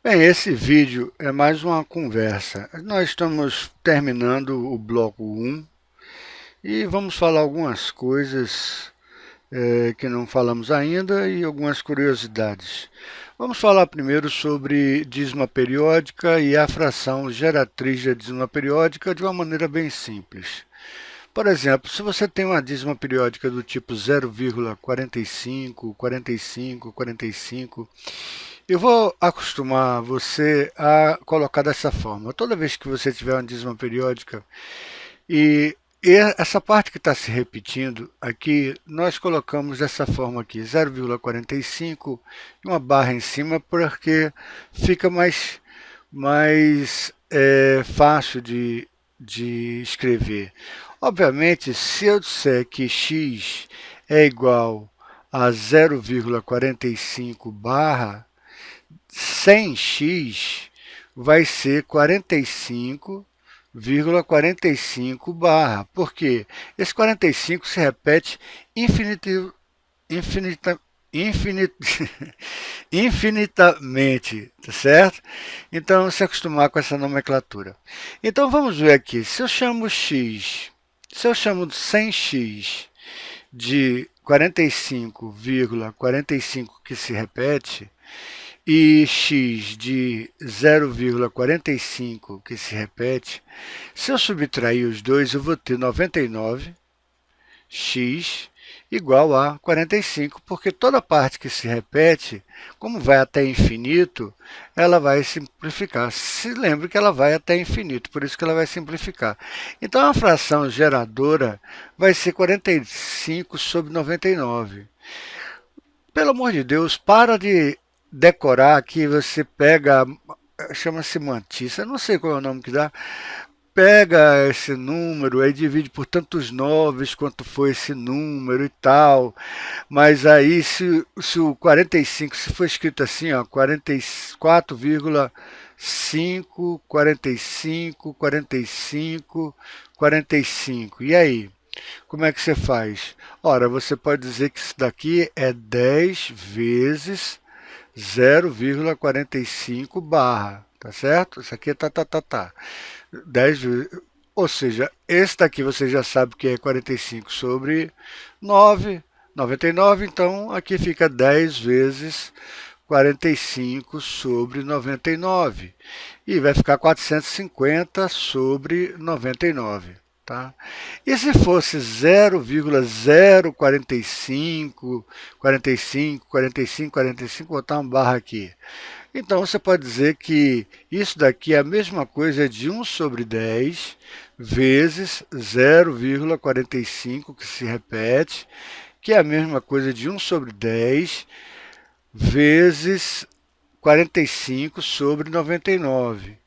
Bem, esse vídeo é mais uma conversa. Nós estamos terminando o bloco 1 e vamos falar algumas coisas que não falamos ainda e algumas curiosidades. Vamos falar primeiro sobre dízima periódica e a fração geratriz da dízima periódica de uma maneira bem simples. Por exemplo, se você tem uma dízima periódica do tipo 0,45, 45, 45, eu vou acostumar você a colocar dessa forma. Toda vez que você tiver uma dízima periódica e essa parte que está se repetindo aqui, nós colocamos dessa forma aqui, 0,45 e uma barra em cima, porque fica mais fácil de escrever. Obviamente, se eu disser que x é igual a 0,45 barra, 100x vai ser 45,45 barra. Por quê? Esse 45 se repete infinita, infinit, infinitamente, tá certo? Então, se acostumar com essa nomenclatura. Então, vamos ver aqui. Se eu chamo 100x de 45,45 que se repete, e x de 0,45 que se repete, se eu subtrair os dois, eu vou ter 99x igual a 45, porque toda parte que se repete, como vai até infinito, ela vai simplificar. Se lembre que ela vai até infinito, por isso que ela vai simplificar. Então, a fração geradora vai ser 45 sobre 99. Pelo amor de Deus, para de decorar que você pega, chama-se mantissa, não sei qual é o nome que dá, pega esse número, aí divide por tantos noves quanto foi esse número e tal, mas aí se o 45, se for escrito assim, ó, 44,5, 45, 45, 45, e aí? Como é que você faz? Ora, você pode dizer que isso daqui é 10 vezes 0,45 barra, tá certo? Isso aqui é tá. 10 vezes, ou seja, esse daqui você já sabe que é 45 sobre 9, 99, então aqui fica 10 vezes 45 sobre 99. E vai ficar 450 sobre 99. Tá? E se fosse 0,045, 45, 45, 45, botar uma barra aqui. Então você pode dizer que isso daqui é a mesma coisa de 1 sobre 10 vezes 0,45, que se repete, que é a mesma coisa de 1 sobre 10 vezes 45 sobre 99,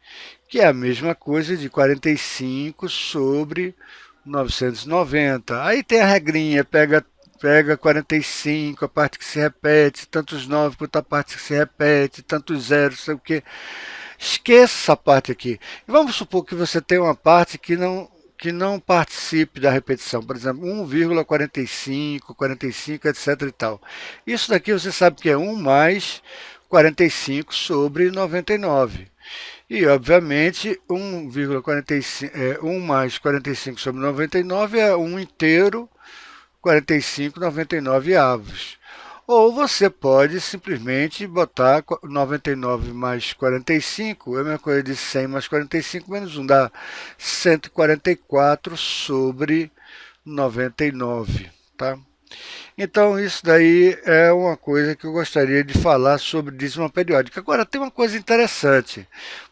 que é a mesma coisa de 45 sobre 990. Aí tem a regrinha, pega 45, a parte que se repete, tantos 9 quanto a parte que se repete, tantos zeros, sei o quê. Esqueça essa parte aqui. E vamos supor que você tem uma parte que não participe da repetição, por exemplo, 1,45, 45, etc e tal. Isso daqui você sabe que é 1 mais 45 sobre 99. E, obviamente, 1 mais 45 sobre 99 é 1 inteiro, 45, 99 avos. Ou você pode simplesmente botar 99 mais 45, é a mesma coisa de 100 mais 45 menos 1, dá 144 sobre 99, tá? Então, isso daí é uma coisa que eu gostaria de falar sobre dízima periódica. Agora, tem uma coisa interessante.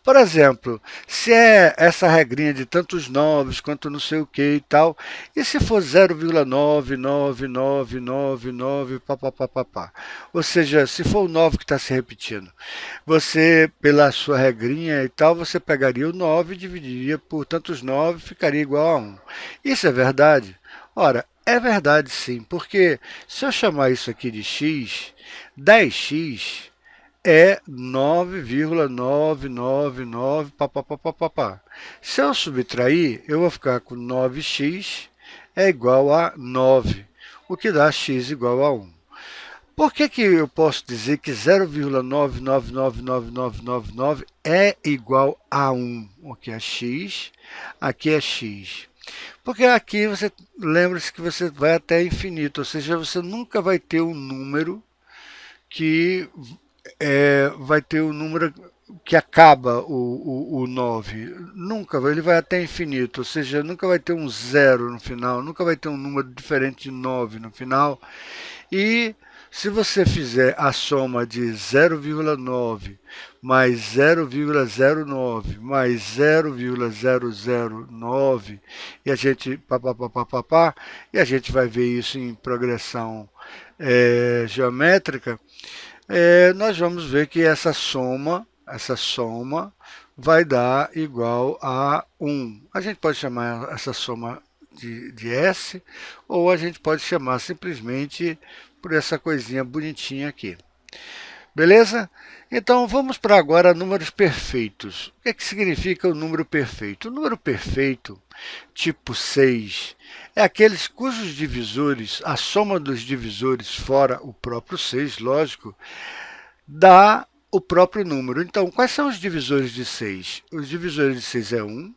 Por exemplo, se é essa regrinha de tantos noves quanto não sei o que e tal, e se for 0,99999, papapá. Ou seja, se for o 9 que está se repetindo, você, pela sua regrinha e tal, você pegaria o 9 e dividiria por tantos 9, ficaria igual a 1. Isso é verdade? Ora, é verdade sim, porque se eu chamar isso aqui de x, 10x é 9,999, papapá. Se eu subtrair, eu vou ficar com 9x é igual a 9, o que dá x igual a 1. Por que que eu posso dizer que 0,999999 é igual a 1? Aqui é x, aqui é x. Porque aqui você lembra-se que você vai até infinito, ou seja, você nunca vai ter um número que vai ter um número que acaba o 9. Nunca, ele vai até infinito, ou seja, nunca vai ter um zero no final, nunca vai ter um número diferente de 9 no final. E se você fizer a soma de 0,9 mais 0,09 mais 0,009 e a gente pá, e a gente vai ver isso em progressão geométrica, nós vamos ver que essa soma vai dar igual a 1. A gente pode chamar essa soma de S, ou a gente pode chamar simplesmente por essa coisinha bonitinha aqui. Beleza? Então vamos para agora números perfeitos. O que é que significa o número perfeito? O número perfeito, tipo 6, é aqueles cujos divisores, a soma dos divisores fora o próprio 6, lógico, dá o próprio número. Então, quais são os divisores de 6? Os divisores de 6 é 1,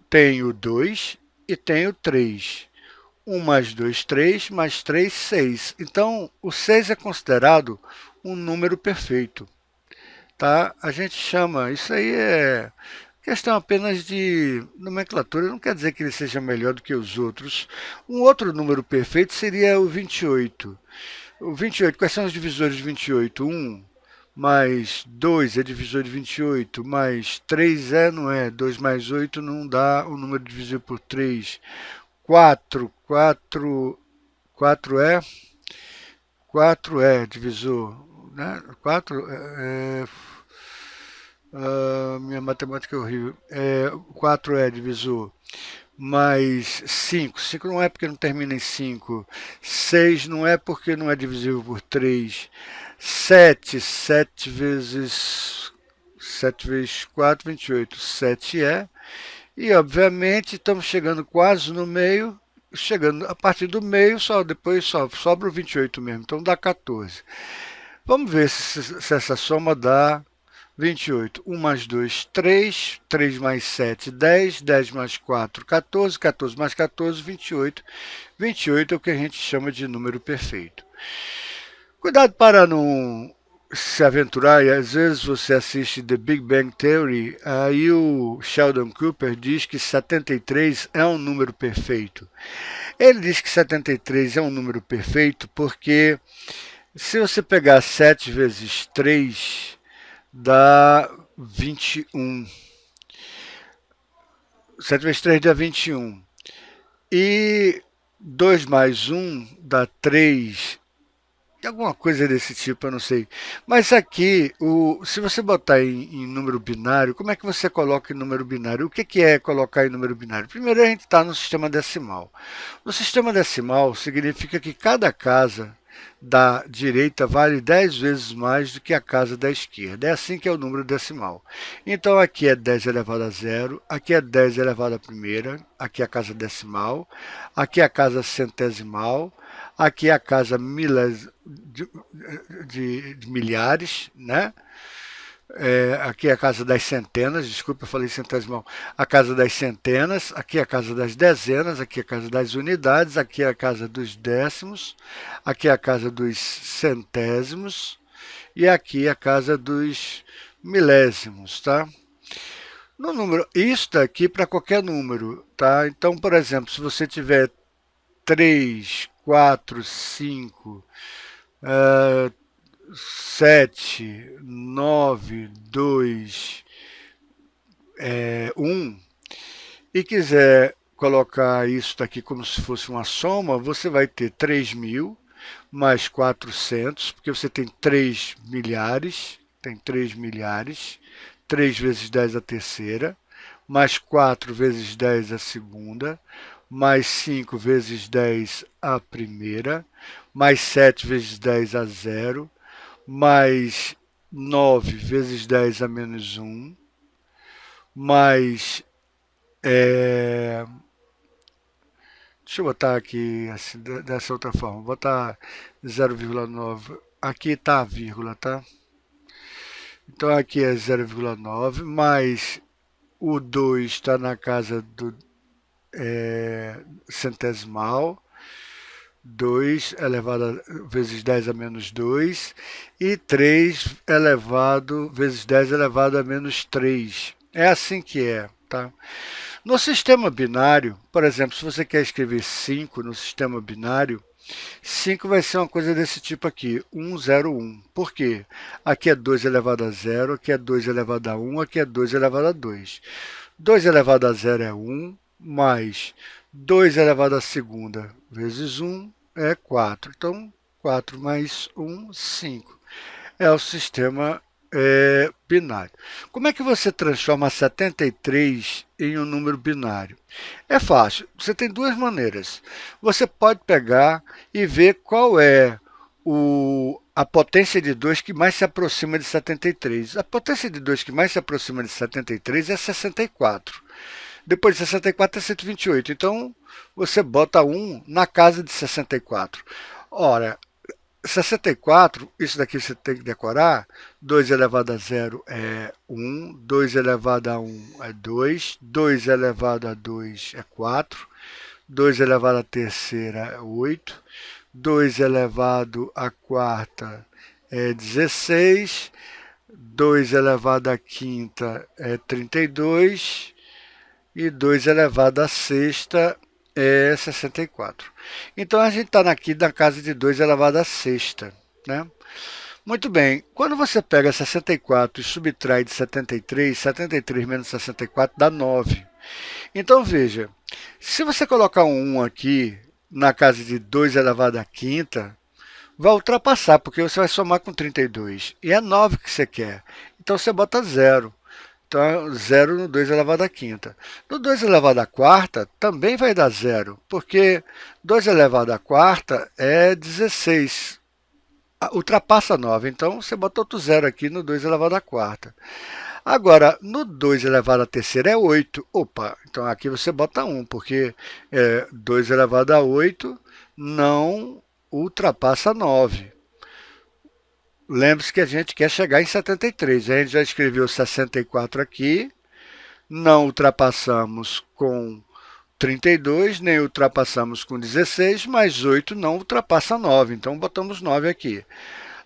tem o 2 e tem o 3. 1 mais 2, 3, mais 3, 6. Então, o 6 é considerado um número perfeito. Tá? A gente chama, isso aí é questão apenas de nomenclatura, não quer dizer que ele seja melhor do que os outros. Um outro número perfeito seria o 28. O 28, quais são os divisores de 28? 1 mais 2 é divisor de 28, mais 3 não é, 2 mais 8 não dá o número divisível por 3. 4 é divisor, né? 4 minha matemática é horrível. 4 é divisor, mais 5. 5 não é porque não termina em 5. 6 não é porque não é divisível por 3. 7 vezes 4, 28. 7 é. E, obviamente, estamos chegando quase no meio. Chegando a partir do meio, depois sobra o 28 mesmo. Então dá 14. Vamos ver se essa soma dá 28. 1 mais 2, 3. 3 mais 7, 10. 10 mais 4, 14. 14 mais 14, 28. 28 é o que a gente chama de número perfeito. Cuidado para não se aventurar, e às vezes você assiste The Big Bang Theory, aí o Sheldon Cooper diz que 73 é um número perfeito. Ele diz que 73 é um número perfeito porque se você pegar 7 vezes 3, dá 21. 7 vezes 3 dá 21. E 2 mais 1 dá 3. Alguma coisa desse tipo, eu não sei. Mas aqui, se você botar em número binário, como é que você coloca em número binário? O que é colocar em número binário? Primeiro, a gente está no sistema decimal. No sistema decimal, significa que cada casa da direita vale 10 vezes mais do que a casa da esquerda. É assim que é o número decimal. Então, aqui é 10 elevado a zero, aqui é 10 elevado à primeira, aqui é a casa decimal, aqui é a casa centesimal, aqui é a casa de milhares, né? Aqui é a casa das centenas, desculpa, eu falei centesimal. A casa das centenas, aqui é a casa das dezenas, aqui é a casa das unidades, aqui é a casa dos décimos, aqui é a casa dos centésimos e aqui é a casa dos milésimos, tá? No número, isso daqui para qualquer número, tá? Então, por exemplo, se você tiver 3, 4, 5, 7, 9, 2, 1 e quiser colocar isso daqui como se fosse uma soma, você vai ter 3.000 mais 400, porque você tem 3 milhares, 3 vezes 10 a terceira, mais 4 vezes 10 a segunda, mais 5 vezes 10 a primeira, mais 7 vezes 10 a zero, mais 9 vezes 10 a menos 1, mais Deixa eu botar aqui assim, dessa outra forma. Vou botar 0,9. Aqui está a vírgula, tá? Então aqui é 0,9, mais o 2 está na casa do centesimal. 2 elevado a vezes 10 a menos 2 e 3 elevado vezes 10 elevado a menos 3. É assim que é, tá? No sistema binário, por exemplo, se você quer escrever 5 no sistema binário, 5 vai ser uma coisa desse tipo aqui, 1, 0, 1. Por quê? Aqui é 2 elevado a 0, aqui é 2 elevado a 1, aqui é 2 elevado a 2. 2 elevado a 0 é 1, mais 2 elevado à segunda vezes 1 é 4. Então, 4 mais 1, 5. É o sistema binário. Como é que você transforma 73 em um número binário? É fácil. Você tem duas maneiras. Você pode pegar e ver qual é a potência de 2 que mais se aproxima de 73. A potência de 2 que mais se aproxima de 73 é 64. Depois de 64 é 128. Então, você bota 1 na casa de 64. Ora, 64, isso daqui você tem que decorar. 2 elevado a 0 é 1, 2 elevado a 1 é 2, 2 elevado a 2 é 4, 2 elevado à terceira é 8, 2 elevado à quarta é 16, 2 elevado à quinta é 32 e 2 elevado à sexta é 64. Então, a gente está aqui na casa de 2 elevado à sexta, né? Muito bem, quando você pega 64 e subtrai de 73, 73 menos 64 dá 9. Então, veja, se você colocar um 1 aqui na casa de 2 elevado à quinta, vai ultrapassar, porque você vai somar com 32. E é 9 que você quer. Então, você bota 0. Então, 0 no 2 elevado à quinta. No 2 elevado à quarta, também vai dar 0, porque 2 elevado à quarta é 16. Ultrapassa 9, então você bota outro 0 aqui no 2 elevado à quarta. Agora, no 2 elevado à terceira é 8. Opa, então aqui você bota 1, porque 2 elevado a 8 não ultrapassa 9. Lembre-se que a gente quer chegar em 73. A gente já escreveu 64 aqui, não ultrapassamos com 32, nem ultrapassamos com 16, mas 8 não ultrapassa 9, então botamos 9 aqui.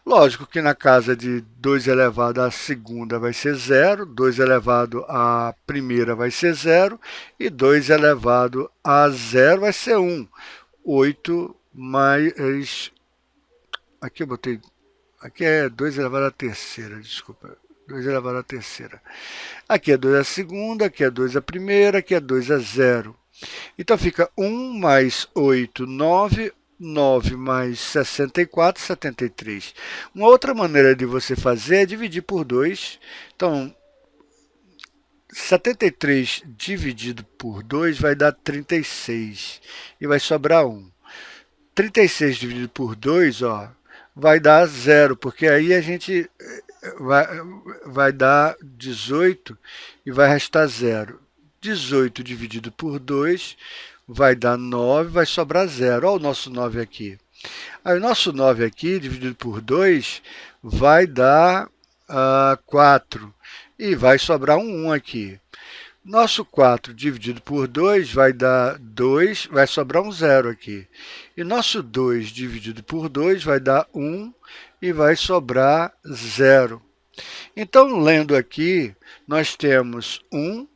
Lógico que na casa de 2 elevado à segunda vai ser 0, 2 elevado à primeira vai ser 0, e 2 elevado a 0 vai ser 1. 8 mais... Aqui eu botei... Aqui é 2 elevado à terceira, desculpa. 2 elevado à terceira. Aqui é 2 à segunda, aqui é 2 à primeira, aqui é 2 a 0. Então, fica 1 mais 8, 9, 9 mais 64, 73. Uma outra maneira de você fazer é dividir por 2. Então, 73 dividido por 2 vai dar 36. E vai sobrar 1. 36 dividido por 2, ó, vai dar 0, porque aí a gente vai dar 18 e vai restar 0. 18 dividido por 2 vai dar 9, vai sobrar 0. Olha o nosso 9 aqui. Aí o nosso 9 aqui, dividido por 2, vai dar 4. E vai sobrar um 1 aqui. Nosso 4 dividido por 2 vai dar 2, vai sobrar um 0 aqui. E nosso 2 dividido por 2 vai dar 1 e vai sobrar 0. Então, lendo aqui, nós temos 1,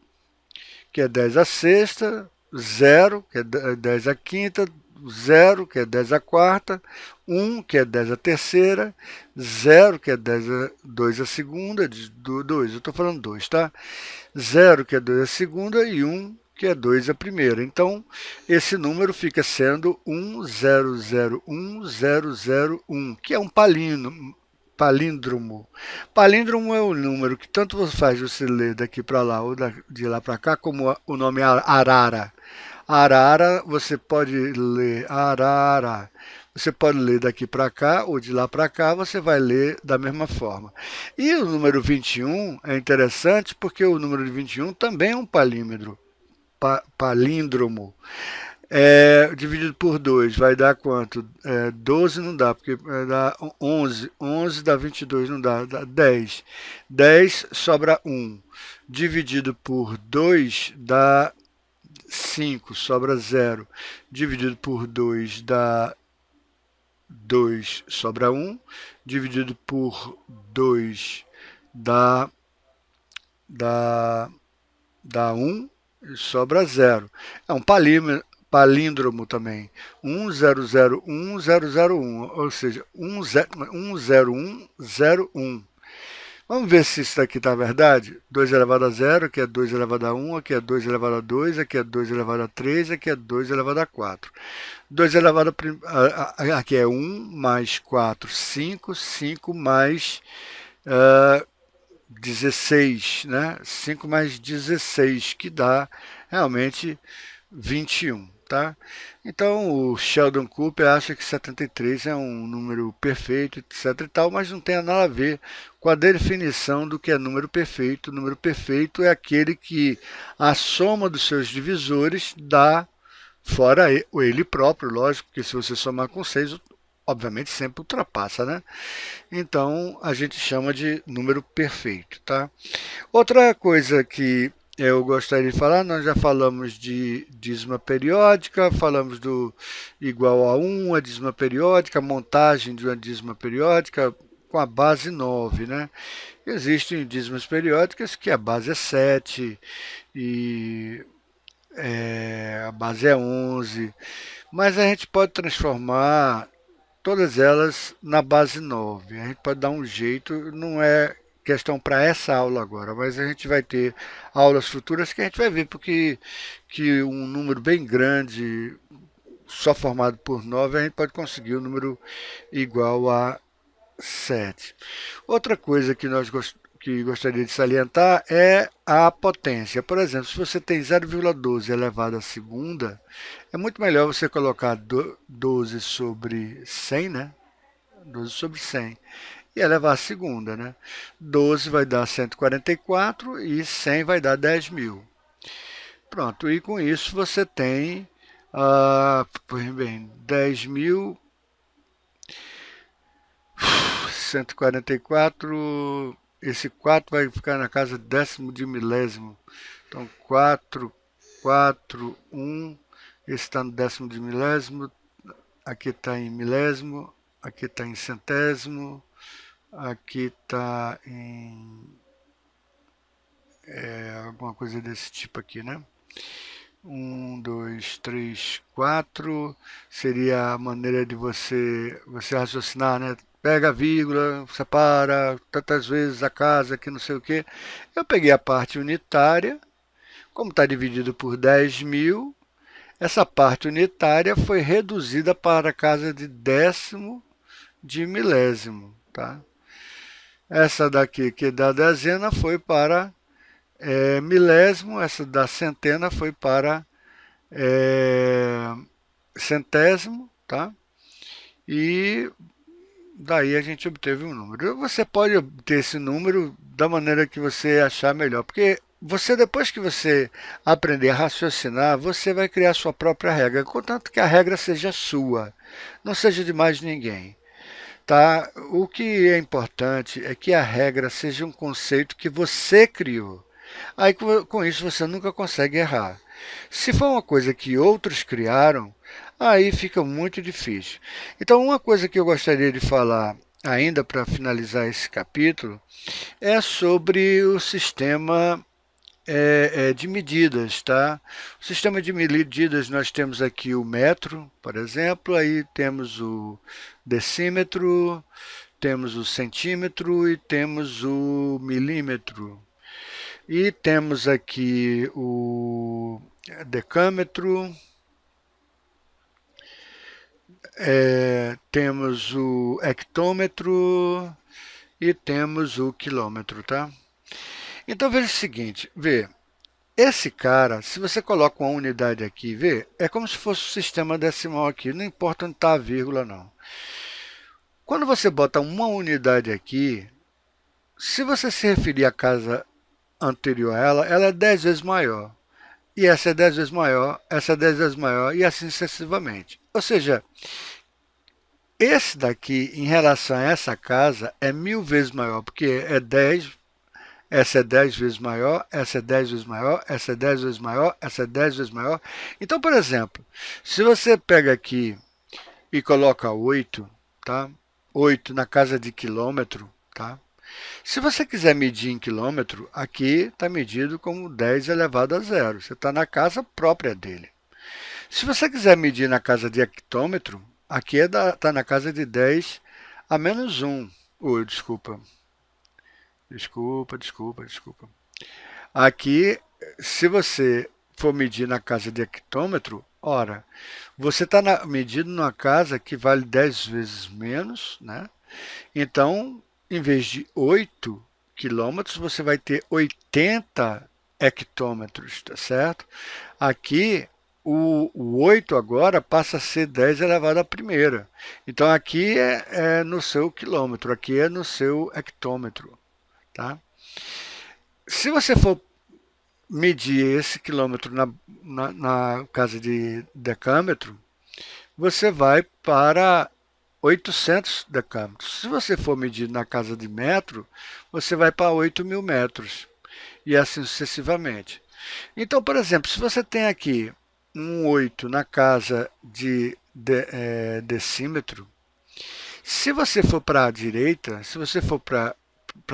que é 10 à sexta, 0, que é 10 à quinta, 0, que é 10 à quarta, 1, que é 10 à terceira, 0, que é 2 à segunda, 2, eu estou falando 2, tá? 0, que é 2 à segunda, e 1, que é 2 à primeira. Então, esse número fica sendo 1001001, que é um palíndromo. Palíndromo é o número que tanto faz você ler daqui para lá ou de lá para cá, como o nome Arara. Arara, você pode ler Arara. Você pode ler daqui para cá ou de lá para cá, você vai ler da mesma forma. E o número 21 é interessante porque o número de 21 também é um palíndromo. Dividido por 2 vai dar quanto? 12 não dá, porque dá 11. 11 dá 22, não dá, dá 10. 10 sobra 1. Dividido por 2 dá 5, sobra 0. Dividido por 2 dá 2, sobra 1. Dividido por 2 dá, dá, dá 1, sobra 0. É um palíndromo também. 1001, ou seja, 10101. Vamos ver se isso daqui está verdade. 2 elevado a 0, aqui é 2 elevado a 1, aqui é 2 elevado a 2, aqui é 2 elevado a 3, aqui é 2 elevado a 4. 2 elevado aqui é 1 mais 4, 5, 5 mais 16, né? 5 mais 16, que dá realmente 21, tá? Então o Sheldon Cooper acha que 73 é um número perfeito, etc e tal, mas não tem nada a ver com a definição do que é número perfeito. O número perfeito é aquele que a soma dos seus divisores dá, fora ele próprio, lógico, porque se você somar com 6, obviamente sempre ultrapassa, né? Então a gente chama de número perfeito, tá? Outra coisa que eu gostaria de falar, nós já falamos de dízima periódica, falamos do igual a 1, a dízima periódica, a montagem de uma dízima periódica com a base 9, né? Existem dízimas periódicas que a base é 7 e a base é 11, mas a gente pode transformar todas elas na base 9. A gente pode dar um jeito, não é questão para essa aula agora, mas a gente vai ter aulas futuras que a gente vai ver porque que um número bem grande, só formado por 9, a gente pode conseguir um número igual a 7. Outra coisa que que gostaria de salientar é a potência. Por exemplo, se você tem 0,12 elevado à segunda, é muito melhor você colocar 12 sobre 100, né? 12 sobre 100 e elevar a segunda, né? 12 vai dar 144 e 100 vai dar 10.000. Pronto, e com isso você tem, pois bem, 10.000, 144, esse 4 vai ficar na casa de décimo de milésimo. Então 4, 4, 1, esse está no décimo de milésimo, aqui está em milésimo, aqui está em centésimo, aqui está em alguma coisa desse tipo aqui, né? 1, 2, 3, 4 seria a maneira de você raciocinar, né? Pega a vírgula, separa tantas vezes a casa, que não sei o que. Eu peguei a parte unitária, como está dividido por 10.000, essa parte unitária foi reduzida para a casa de décimo de milésimo, tá? Essa daqui, que da dezena, foi para milésimo, essa da centena foi para centésimo, tá? E daí a gente obteve um número. Você pode obter esse número da maneira que você achar melhor, porque você, depois que você aprender a raciocinar, você vai criar sua própria regra, contanto que a regra seja sua, não seja de mais ninguém. Tá? O que é importante é que a regra seja um conceito que você criou. Aí com isso você nunca consegue errar. Se for uma coisa que outros criaram, aí fica muito difícil. Então, uma coisa que eu gostaria de falar ainda para finalizar esse capítulo é sobre o sistema de medidas, tá? O sistema de medidas, nós temos aqui o metro, por exemplo, aí temos o decímetro, temos o centímetro e temos o milímetro. E temos aqui o decâmetro, temos o hectômetro e temos o quilômetro, tá? Então veja o seguinte, vê, esse cara, se você coloca uma unidade aqui, vê, é como se fosse o sistema decimal aqui, não importa onde está a vírgula não. Quando você bota uma unidade aqui, se você se referir à casa anterior a ela, ela é 10 vezes maior. e essa é 10 vezes maior, essa é 10 vezes maior, e assim sucessivamente. Ou seja, esse daqui, em relação a essa casa, é 1000 vezes maior, porque é 10, essa é 10 vezes maior, essa é 10 vezes maior, essa é 10 vezes maior, essa é 10 vezes maior. Então, por exemplo, se você pega aqui e coloca 8, tá? 8 na casa de quilômetro, tá? Se você quiser medir em quilômetro, aqui está medido como 10 elevado a zero. Você está na casa própria dele. Se você quiser medir na casa de hectômetro, aqui está na casa de 10 a menos 1. Desculpa. Desculpa. Aqui, se você for medir na casa de hectômetro, ora, você está medindo numa casa que vale 10 vezes menos, né? Então, em vez de 8 quilômetros, você vai ter 80 hectômetros, tá certo? Aqui, o 8 agora passa a ser 10 elevado à primeira. Então, aqui é no seu quilômetro, aqui é no seu hectômetro, tá? Se você for medir esse quilômetro na casa de decâmetro, você vai para 800 decâmetros. Se você for medir na casa de metro, você vai para 8.000 metros, e assim sucessivamente. Então, por exemplo, se você tem aqui um 8 na casa de decímetro, se você for para a direita, se você for para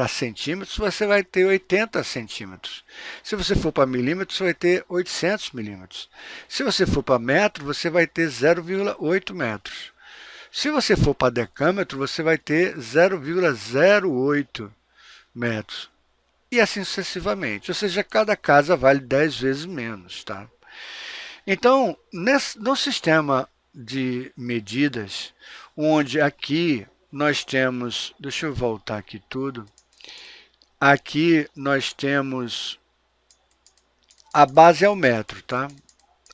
centímetros, você vai ter 80 centímetros. Se você for para milímetros, você vai ter 800 milímetros. Se você for para metro, você vai ter 0,8 metros. Se você for para decâmetro, você vai ter 0,08 metros. E assim sucessivamente. Ou seja, cada casa vale 10 vezes menos, tá? Então, no sistema de medidas, onde aqui nós temos, deixa eu voltar aqui tudo, aqui nós temos, a base é o metro, tá?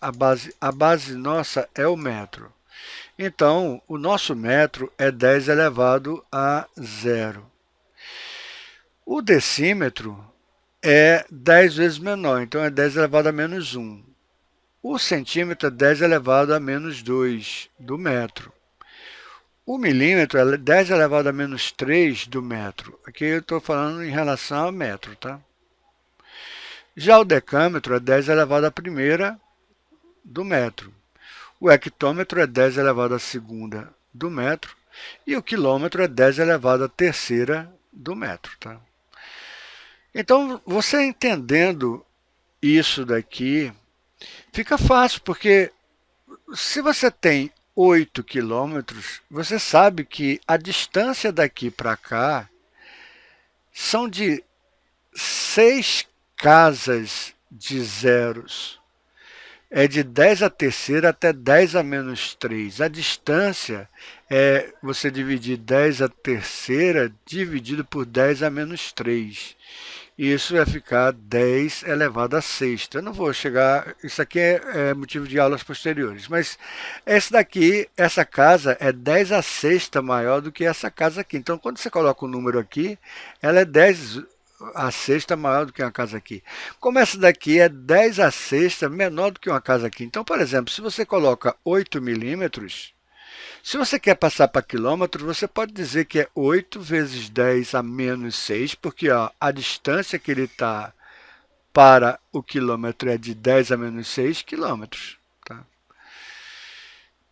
A base nossa é o metro. Então, o nosso metro é 10 elevado a zero. O decímetro é 10 vezes menor, então é 10 elevado a menos 1. O centímetro é 10 elevado a menos 2 do metro. O milímetro é 10 elevado a menos 3 do metro. Aqui eu estou falando em relação ao metro, tá? Já o decâmetro é 10 elevado à primeira do metro. O hectômetro é 10 elevado à segunda do metro. E o quilômetro é 10 elevado à terceira do metro, tá? Então, você entendendo isso daqui, fica fácil, porque se você tem 8 quilômetros, você sabe que a distância daqui para cá são de 6 casas de zeros. É de 10 à terceira até 10 a menos 3. A distância é você dividir 10 à terceira dividido por 10 a menos 3. Isso vai ficar 10 elevado a sexta. Eu não vou chegar... Isso aqui é motivo de aulas posteriores. Mas essa casa é 10 a sexta maior do que essa casa aqui. Então, quando você coloca o número aqui, ela é 10 a sexta maior do que uma casa aqui. Como essa daqui é 10 a sexta menor do que uma casa aqui. Então, por exemplo, se você coloca 8 milímetros, se você quer passar para quilômetro, você pode dizer que é 8 vezes 10 a menos 6, porque ó, a distância que ele está para o quilômetro é de 10 a menos 6 quilômetros. Tá?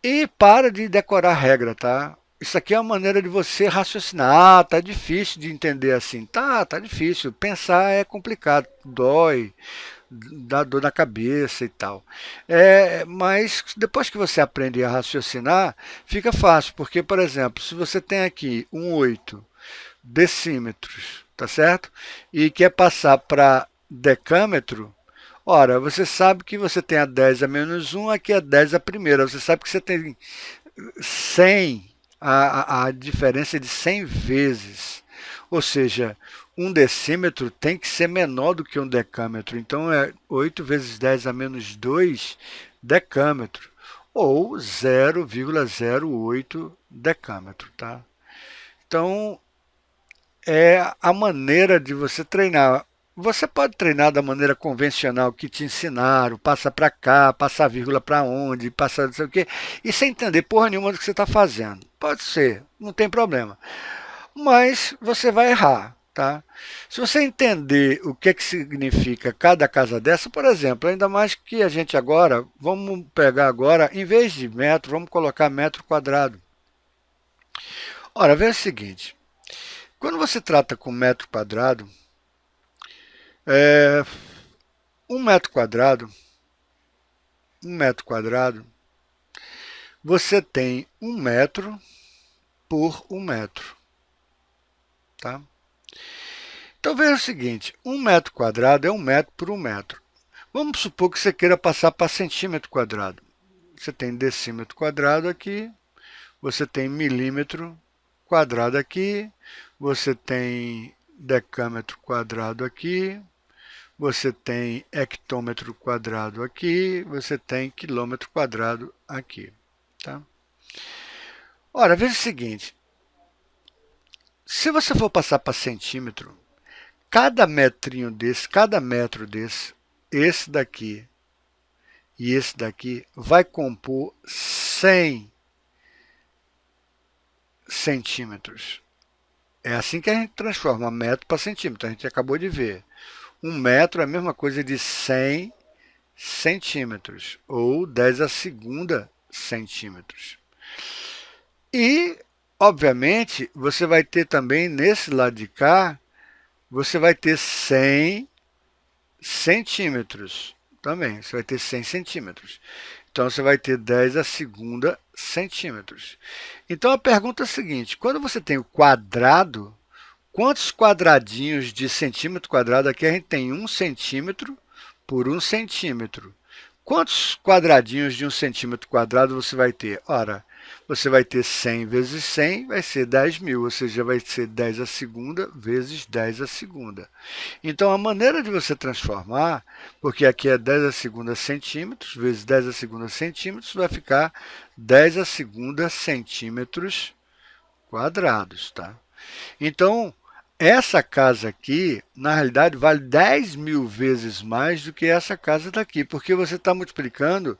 E para de decorar a regra, tá? Isso aqui é uma maneira de você raciocinar. Ah, tá difícil de entender assim. Tá difícil. Pensar é complicado, dói, dá dor na cabeça e tal. Mas depois que você aprende a raciocinar, fica fácil, porque, por exemplo, se você tem aqui um 8 decímetros, tá certo? E quer passar para decâmetro, ora, você sabe que você tem a 10 a menos 1, aqui é 10 a primeira. Você sabe que você tem 100, a diferença é de 100 vezes. Ou seja, um decímetro tem que ser menor do que um decâmetro. Então, é 8 vezes 10 a menos 2 decâmetro. Ou 0,08 decâmetro. Tá? Então, é a maneira de você treinar você pode treinar da maneira convencional que te ensinaram, passa para cá, passa a vírgula para onde, passa não sei o quê, e sem entender porra nenhuma do que você está fazendo. Pode ser, não tem problema. Mas você vai errar, tá? Se você entender o que significa cada casa dessa, por exemplo, ainda mais que a gente agora, vamos pegar agora, em vez de metro, vamos colocar metro quadrado. Ora, veja o seguinte, quando você trata com metro quadrado, é, um metro quadrado, você tem 1 metro por 1 metro, tá? Então veja o seguinte, 1 metro quadrado é 1 metro por 1 metro. Vamos supor que você queira passar para centímetro quadrado. Você tem decímetro quadrado aqui, você tem milímetro quadrado aqui, você tem decâmetro quadrado aqui, você tem hectômetro quadrado aqui, você tem quilômetro quadrado aqui. Tá? Ora, veja o seguinte, se você for passar para centímetro, cada metrinho desse, cada metro desse, esse daqui e esse daqui, vai compor 100 centímetros. É assim que a gente transforma metro para centímetro, a gente acabou de ver. 1 metro é a mesma coisa de 100 centímetros, ou 10 a segunda centímetros. E, obviamente, você vai ter também, nesse lado de cá, você vai ter 100 centímetros também. Você vai ter 100 centímetros. Então, você vai ter 10 a segunda centímetros. Então, a pergunta é a seguinte, quando você tem o quadrado, quantos quadradinhos de centímetro quadrado? Aqui a gente tem 1 centímetro por 1 centímetro. Quantos quadradinhos de 1 centímetro quadrado você vai ter? Ora, você vai ter 100 vezes 100, vai ser 10.000, ou seja, vai ser 10 a segunda vezes 10 a segunda. Então, a maneira de você transformar, porque aqui é 10 a segunda centímetros, vezes 10 a segunda centímetros, vai ficar 10 a segunda centímetros quadrados, tá? Então, essa casa aqui, na realidade, vale 10.000 vezes mais do que essa casa daqui, porque você está multiplicando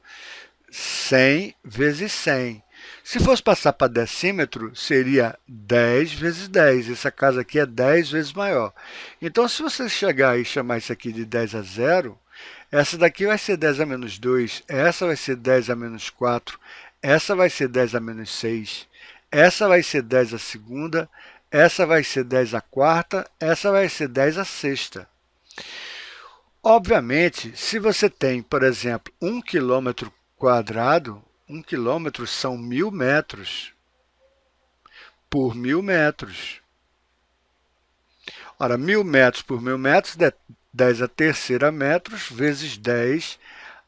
100 vezes 100. Se fosse passar para decímetro, seria 10 vezes 10. Essa casa aqui é 10 vezes maior. Então, se você chegar e chamar isso aqui de 10 a 0, essa daqui vai ser 10 a menos 2, essa vai ser 10 a menos 4, essa vai ser 10 a menos 6, essa vai ser 10 a segunda, essa vai ser 10 a quarta, essa vai ser 10 a sexta. Obviamente, se você tem, por exemplo, 1 quilômetro quadrado, 1 quilômetro são 1.000 metros por 1.000 metros. Ora, 1.000 metros por 1.000 metros é 10 a terceira metros vezes 10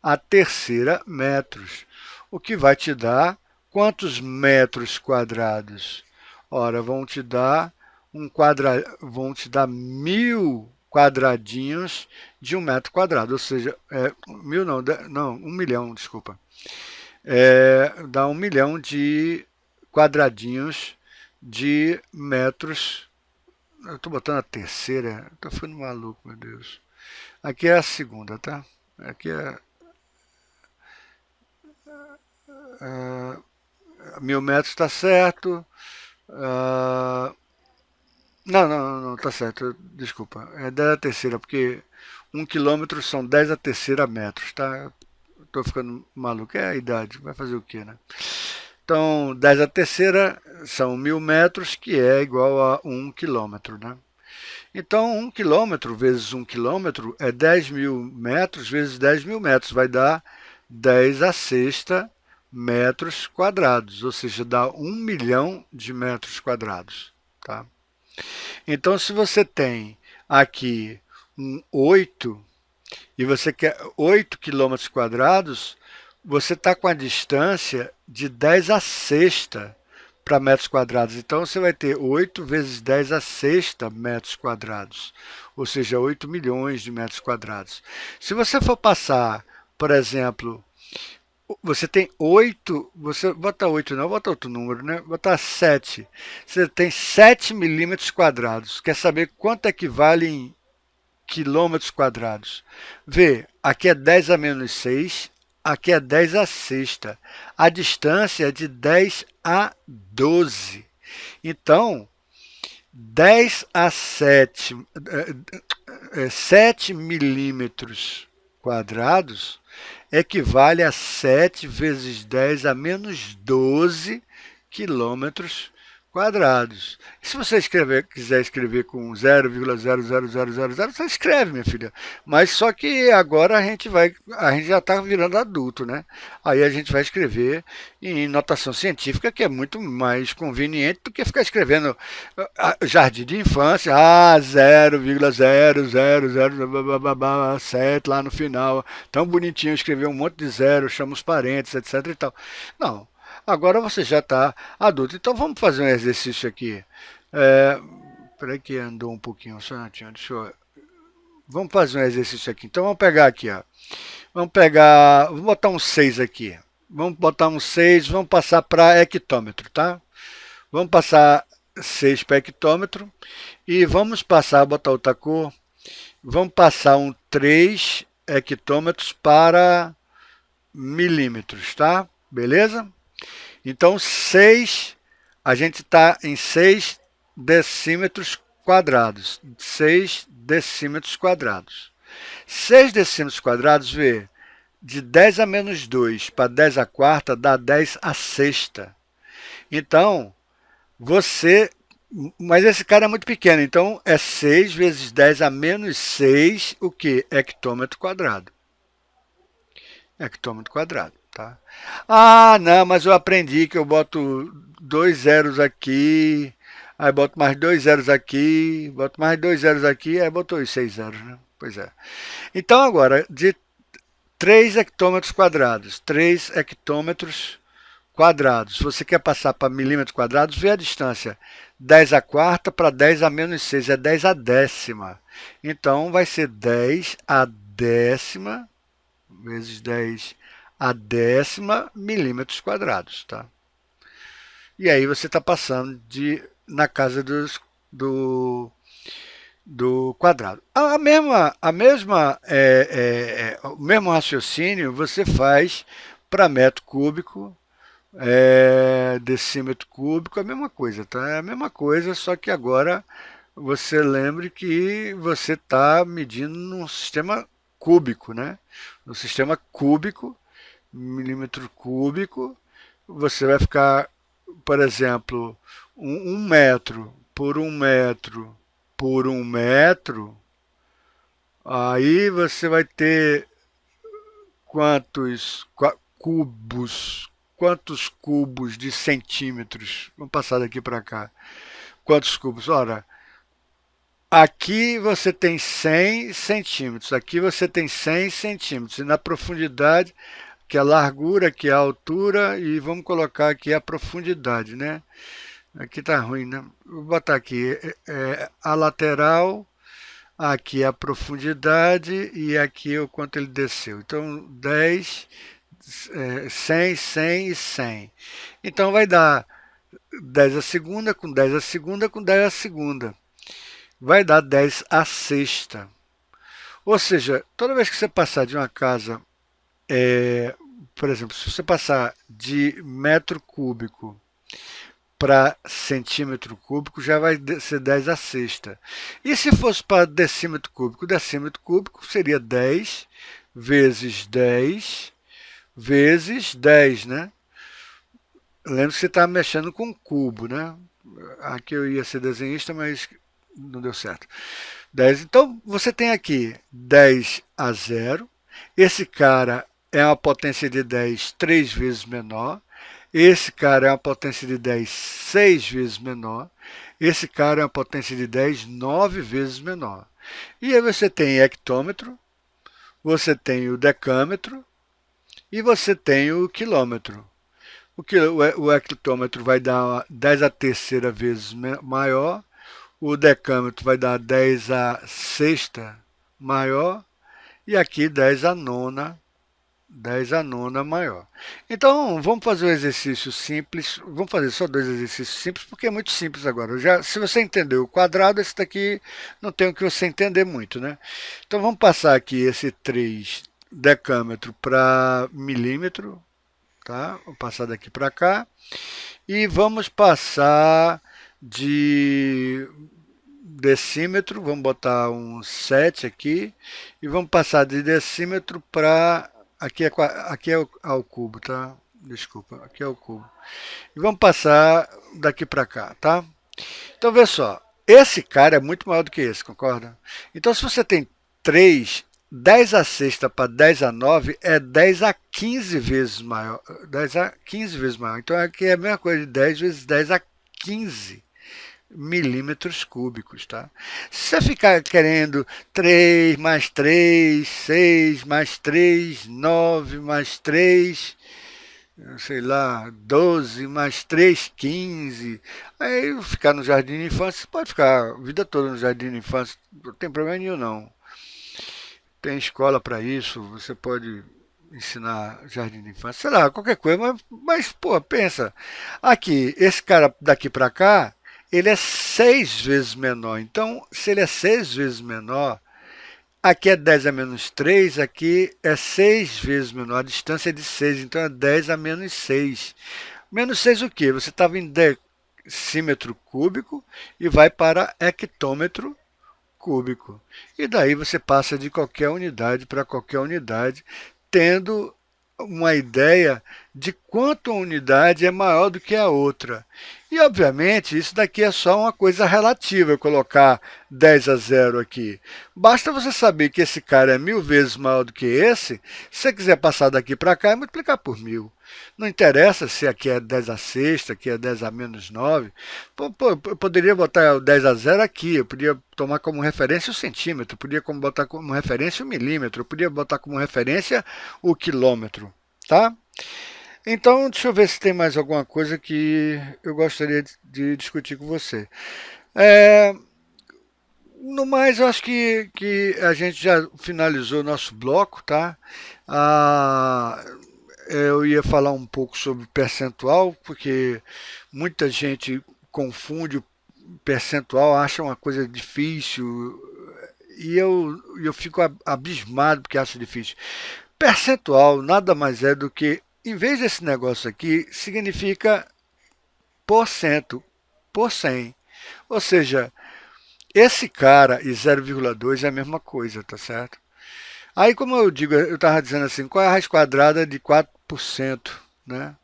a terceira metros, o que vai te dar quantos metros quadrados? Ora, vão te dar 1.000 quadradinhos de 1 metro quadrado, ou seja, 1.000 não, 1 milhão, desculpa. Dá 1 milhão de quadradinhos de metros. Eu estou botando a terceira, estou ficando maluco, meu Deus. Aqui é a segunda, tá? Aqui é 1.000 metros, está certo. Não, tá certo, desculpa. É 10 a terceira, porque 1 quilômetro são 10 a terceira metros, tá? Estou ficando maluco, é a idade, vai fazer o quê, né? Então, 10 a terceira são 1.000 metros, que é igual a 1 quilômetro, né? Então, 1 quilômetro vezes 1 quilômetro é 10.000 metros vezes 10.000 metros, vai dar 10 a sexta metros quadrados, ou seja, dá 1 milhão de metros quadrados, tá? Então, se você tem aqui um 8 e você quer 8 quilômetros quadrados, você está com a distância de 10 a sexta para metros quadrados. Então, você vai ter 8 vezes 10 a sexta metros quadrados, ou seja, 8 milhões de metros quadrados. Se você for passar, por exemplo, você tem 8, você bota 8 não, bota outro número, né? Bota 7. Você tem 7 milímetros quadrados. Quer saber quanto equivale em quilômetros quadrados. Vê, aqui é 10 a menos 6, aqui é 10 a sexta. A distância é de 10 a 12. Então, 10 a 7, 7 milímetros quadrados equivale a 7 vezes 10 a menos 12 quilômetros quadrados. E se você quiser escrever com 0,00000, você escreve, minha filha. Mas só que agora a gente já está virando adulto, né? Aí a gente vai escrever em notação científica, que é muito mais conveniente do que ficar escrevendo jardim de infância, 0,00007 lá no final. Tão bonitinho escrever um monte de zero, chama os parentes, etc e tal. Não. Agora você já está adulto. Então vamos fazer um exercício aqui. Peraí que andou um pouquinho, só vamos fazer um exercício aqui. Então vamos pegar aqui, ó. Vamos botar um 6 aqui. Vamos botar um 6, vamos passar para hectômetro, tá? Vamos passar 6 para hectômetro e vamos passar, botar outra cor, vamos passar um 3 hectômetros para milímetros, tá? Beleza? Então, 6, a gente está em 6 decímetros quadrados. 6 decímetros quadrados. 6 decímetros quadrados, vê, de 10 a menos 2 para 10 a quarta dá 10 a sexta. Então, mas esse cara é muito pequeno, então é 6 vezes 10 a menos 6, o que? Hectômetro quadrado. Hectômetro quadrado. Tá? Ah, não, mas eu aprendi que eu boto 2 zeros aqui, aí boto mais 2 zeros aqui, boto mais 2 zeros aqui, aí botou os 6 zeros, né? Pois é. Então agora, de 3 hectômetros quadrados, 3 hectômetros quadrados, você quer passar para milímetros quadrados, vê a distância. 10 a quarta para 10 a menos 6, é 10 a décima. Então vai ser 10 a décima vezes 10 a décima milímetros quadrados, tá? E aí você está passando na casa do quadrado. O mesmo raciocínio você faz para metro cúbico, decímetro cúbico, a mesma coisa, tá? É a mesma coisa, só que agora você lembre que você está medindo num sistema cúbico, né? No sistema cúbico, milímetro cúbico, você vai ficar, por exemplo, 1 metro por 1 metro por 1 metro, aí você vai ter quantos cubos de centímetros? Vamos passar daqui para cá. Quantos cubos? Ora, aqui você tem 100 centímetros, aqui você tem 100 centímetros, e na profundidade, que é a largura, que é a altura, e vamos colocar aqui a profundidade, né? Aqui tá ruim, né? Vou botar aqui a lateral, aqui a profundidade e aqui o quanto ele desceu. Então, 10, 100, 100 e 100. Então, vai dar 10 a segunda, com 10 a segunda, com 10 a segunda. Vai dar 10 a sexta. Ou seja, toda vez que você passar de uma casa, por exemplo, se você passar de metro cúbico para centímetro cúbico, já vai ser 10 a sexta. E se fosse para decímetro cúbico seria 10 vezes 10 vezes 10, né? Lembra que você está mexendo com cubo, né? Aqui eu ia ser desenhista, mas não deu certo. 10. Então, você tem aqui 10 a 0. Esse cara é uma potência de 10 3 vezes menor. Esse cara é uma potência de 10 6 vezes menor. Esse cara é uma potência de 10 9 vezes menor. E aí você tem hectômetro, você tem o decâmetro e você tem o quilômetro. O hectômetro vai dar 10 a terceira vezes maior, o decâmetro vai dar 10 a sexta maior e aqui 10 a nona 10 a nona maior. Então, vamos fazer um exercício simples. Vamos fazer só dois exercícios simples, porque é muito simples agora. Já, se você entendeu o quadrado, esse daqui não tem o que você entender muito, né? Então, vamos passar aqui esse 3 decâmetro para milímetro, tá? Vou passar daqui para cá. E vamos passar de decímetro, vamos botar um 7 aqui, e vamos passar de decímetro para... aqui é ao cubo, tá? Desculpa, aqui é o cubo. E vamos passar daqui para cá, tá? Então, vê só, esse cara é muito maior do que esse, concorda? Então, se você tem 3, 10 a sexta para 10 a 9 é 10 a 15 vezes maior. 10 a 15 vezes maior. Então, aqui é a mesma coisa de 10 vezes 10 a 15 milímetros cúbicos, tá? Se você ficar querendo 3 mais 3, 6 mais 3, 9 mais 3, sei lá, 12 mais 3, 15. Aí ficar no jardim de infância, você pode ficar a vida toda no jardim de infância, não tem problema nenhum não. Tem escola para isso, você pode ensinar jardim de infância, sei lá, qualquer coisa, mas pô, pensa, aqui, esse cara daqui para cá, ele é 6 vezes menor. Então, se ele é 6 vezes menor, aqui é 10 a menos 3, aqui é 6 vezes menor. A distância é de 6, então é 10 a menos 6. Menos 6 o quê? Você estava em decímetro cúbico e vai para hectômetro cúbico. E daí você passa de qualquer unidade para qualquer unidade, tendo uma ideia de quanto uma unidade é maior do que a outra. E, obviamente, isso daqui é só uma coisa relativa, colocar 10 a 0 aqui. Basta você saber que esse cara é 1000 vezes maior do que esse, se você quiser passar daqui para cá, é multiplicar por 1000. Não interessa se aqui é 10 a sexta, aqui é 10 a menos 9. Eu poderia botar o 10 a 0 aqui, eu podia tomar como referência o centímetro, eu podia botar como referência o milímetro, eu podia botar como referência o quilômetro, tá? Então, deixa eu ver se tem mais alguma coisa que eu gostaria de discutir com você. É, no mais, eu acho que a gente já finalizou o nosso bloco, tá? Ah, eu ia falar um pouco sobre percentual, porque muita gente confunde o percentual, acha uma coisa difícil, e eu fico abismado porque acho difícil. Percentual nada mais é do que, em vez desse negócio aqui, significa por cento, por 100. Ou seja, esse cara e 0,2 é a mesma coisa, tá certo? Aí, como eu digo, eu estava dizendo assim, qual é a raiz quadrada de 4%, né?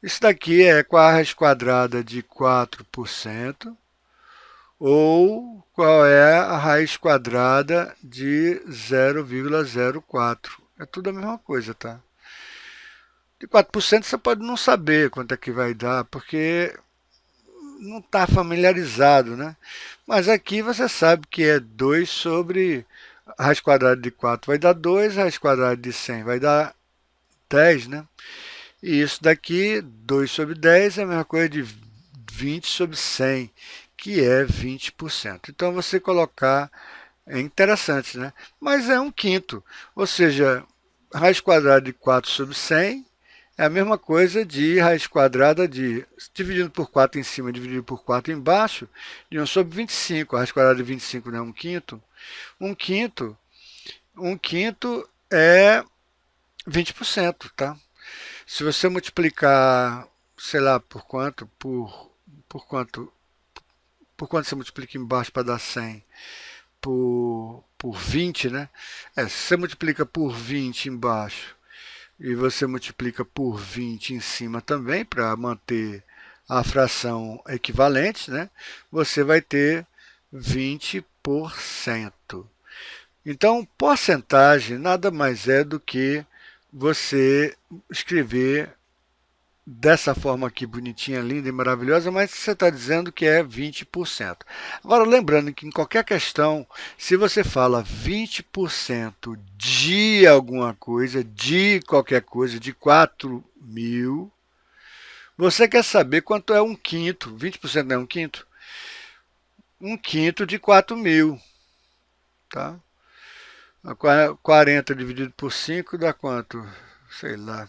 Isso daqui é qual é a raiz quadrada de 4%, ou qual é a raiz quadrada de 0,04. É tudo a mesma coisa, tá? De 4% você pode não saber quanto é que vai dar, porque não está familiarizado, né? Mas aqui você sabe que é 2 sobre a raiz quadrada de 4 vai dar 2, a raiz quadrada de 100 vai dar 10, né? E isso daqui, 2 sobre 10, é a mesma coisa de 20 sobre 100, que é 20%. Então, você colocar, é interessante, né? Mas é um quinto, ou seja, raiz quadrada de 4 sobre 100 é a mesma coisa de raiz quadrada de, dividido por 4 em cima, dividido por 4 embaixo, de 1 sobre 25. A raiz quadrada de 25 não é um quinto? Um quinto, um quinto é 20%, tá? Se você multiplicar, sei lá, por quanto, por quanto você multiplica embaixo para dar 100? Por 20, né? Se você multiplica por 20 embaixo e você multiplica por 20 em cima também, para manter a fração equivalente, né? Você vai ter 20%. Então, porcentagem nada mais é do que você escrever dessa forma aqui, bonitinha, linda e maravilhosa, mas você está dizendo que é 20%. Agora, lembrando que em qualquer questão, se você fala 20% de alguma coisa, de qualquer coisa, de 4.000, você quer saber quanto é um quinto, 20% não é um quinto? Um quinto de 4.000, tá? 40 dividido por 5 dá quanto? Sei lá.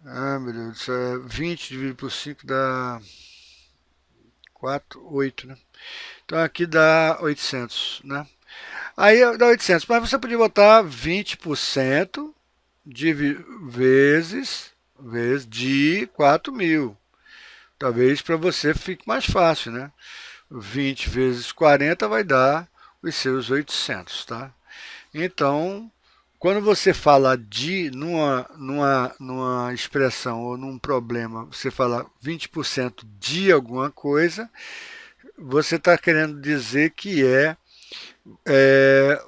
Ah, meu Deus do céu. 20 dividido por 5 dá 4, 8, né? Então aqui dá 800, né? Aí dá 800, mas você podia botar 20% de vezes de 4.000. Talvez para você fique mais fácil, né? 20 vezes 40 vai dar os seus 800, tá? Então, quando você fala de numa expressão ou num problema, você fala 20% de alguma coisa, você está querendo dizer que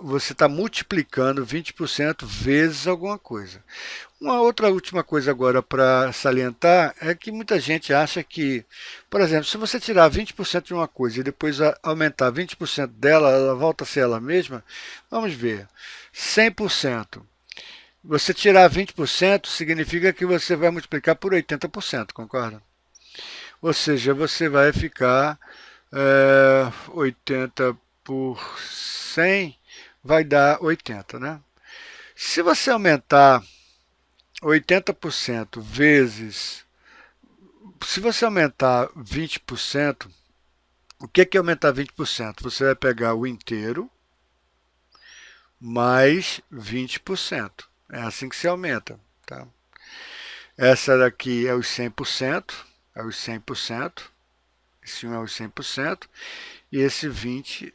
você está multiplicando 20% vezes alguma coisa. Uma outra última coisa agora para salientar é que muita gente acha que, por exemplo, se você tirar 20% de uma coisa e depois aumentar 20% dela, ela volta a ser ela mesma, vamos ver, 100%. Você tirar 20% significa que você vai multiplicar por 80%, concorda? Ou seja, você vai ficar 80 por 100 vai dar 80, né? Se você aumentar 80% vezes, se você aumentar 20%, o que é aumentar 20%? Você vai pegar o inteiro mais 20%. É assim que se aumenta, tá? Essa daqui é os 100%, é os 100%, esse 1 é os 100%, e esse 20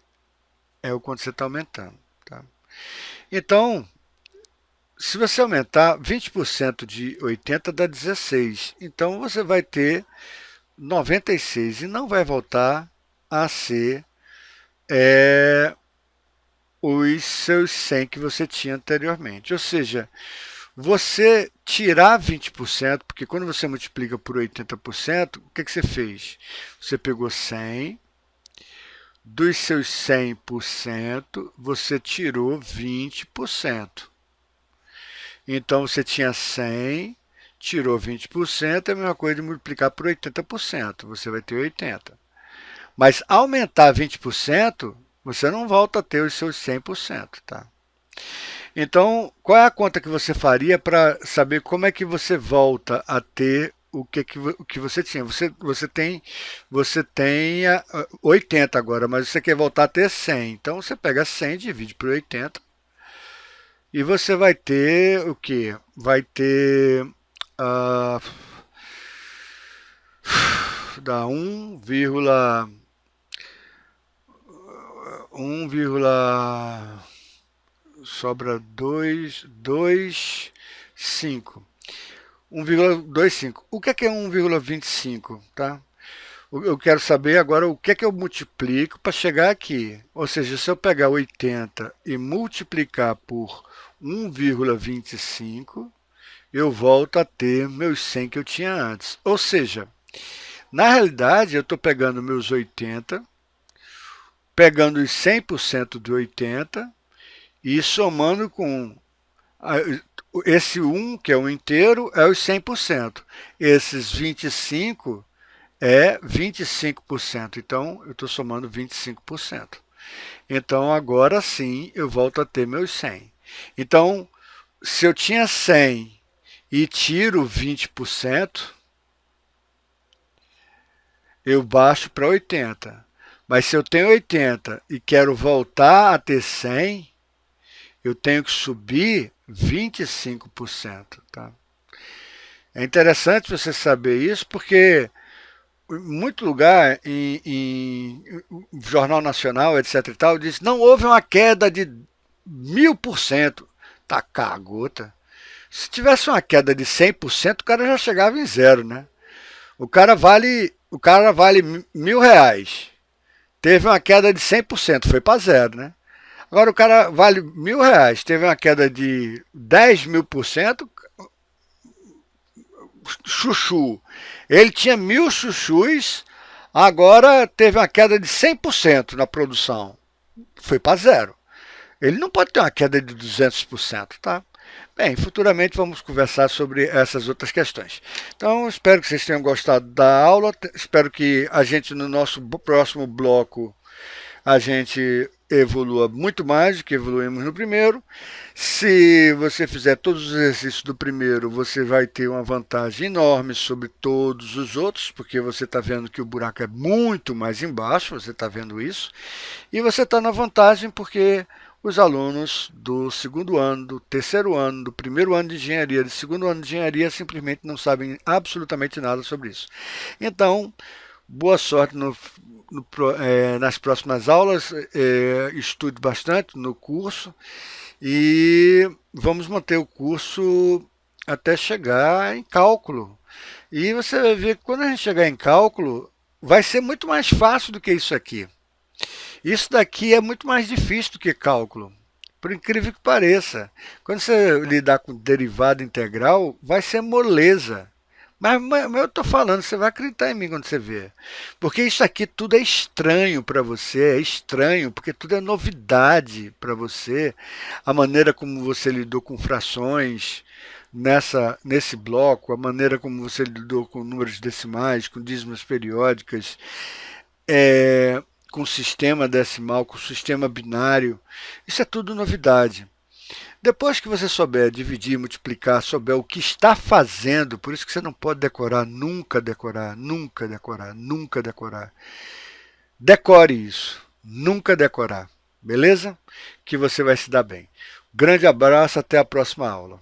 é o quanto você está aumentando, tá? Então, se você aumentar 20% de 80 dá 16. Então você vai ter 96 e não vai voltar a ser os seus 100 que você tinha anteriormente. Ou seja, você tirar 20%, porque quando você multiplica por 80%, o que você fez? Você pegou 100, dos seus 100%, você tirou 20%. Então, você tinha 100, tirou 20%, é a mesma coisa de multiplicar por 80%, você vai ter 80. Mas aumentar 20%, você não volta a ter os seus 100%, tá? Então, qual é a conta que você faria para saber como é que você volta a ter o que você tinha? Você tem 80 agora, mas você quer voltar a ter 100. Então, você pega 100, divide por 80, e você vai ter o quê? Vai ter dá 1, sobra 2,25. 1,25. O que é 1,25? Tá? Eu quero saber agora o que é que eu multiplico para chegar aqui. Ou seja, se eu pegar 80 e multiplicar por 1,25, eu volto a ter meus 100 que eu tinha antes. Ou seja, na realidade, eu estou pegando meus 80, pegando os 100% de 80 e somando com esse 1, que é o inteiro, é os 100%. Esses 25 é 25%. Então, eu estou somando 25%. Então, agora sim, eu volto a ter meus 100. Então, se eu tinha 100 e tiro 20%, eu baixo para 80. Mas se eu tenho 80 e quero voltar a ter 100, eu tenho que subir 25%. Tá? É interessante você saber isso, porque em muito lugar, em Jornal Nacional, etc. e tal, diz não houve uma queda de 1000%. Tá cagota. Se tivesse uma queda de 100%, o cara já chegava em zero, né? O cara vale R$ 1.000. Teve uma queda de 100%, foi para zero, né? Agora o cara vale R$ 1.000, teve uma queda de 10.000%, chuchu. Ele tinha 1.000 chuchus, agora teve uma queda de 100% na produção. Foi para zero. Ele não pode ter uma queda de 200%, tá? Bem, futuramente vamos conversar sobre essas outras questões. Então, espero que vocês tenham gostado da aula. Espero que a gente, no nosso próximo bloco, a gente evolua muito mais do que evoluímos no primeiro. Se você fizer todos os exercícios do primeiro, você vai ter uma vantagem enorme sobre todos os outros, porque você está vendo que o buraco é muito mais embaixo, você está vendo isso, e você está na vantagem porque os alunos do segundo ano, do terceiro ano, do primeiro ano de engenharia, do segundo ano de engenharia, simplesmente não sabem absolutamente nada sobre isso. Então, boa sorte nas próximas aulas, estude bastante no curso e vamos manter o curso até chegar em cálculo. E você vai ver que quando a gente chegar em cálculo, vai ser muito mais fácil do que isso aqui. Isso daqui é muito mais difícil do que cálculo, por incrível que pareça. Quando você lidar com derivada integral, vai ser moleza. Mas eu estou falando, você vai acreditar em mim quando você vê. Porque isso aqui tudo é estranho para você, é estranho, porque tudo é novidade para você. A maneira como você lidou com frações nesse bloco, a maneira como você lidou com números decimais, com dízimas periódicas, com sistema decimal, com sistema binário. Isso é tudo novidade. Depois que você souber dividir, multiplicar, souber o que está fazendo, por isso que você não pode decorar, nunca decorar, nunca decorar, nunca decorar. Decore isso, nunca decorar, beleza? Que você vai se dar bem. Grande abraço, até a próxima aula.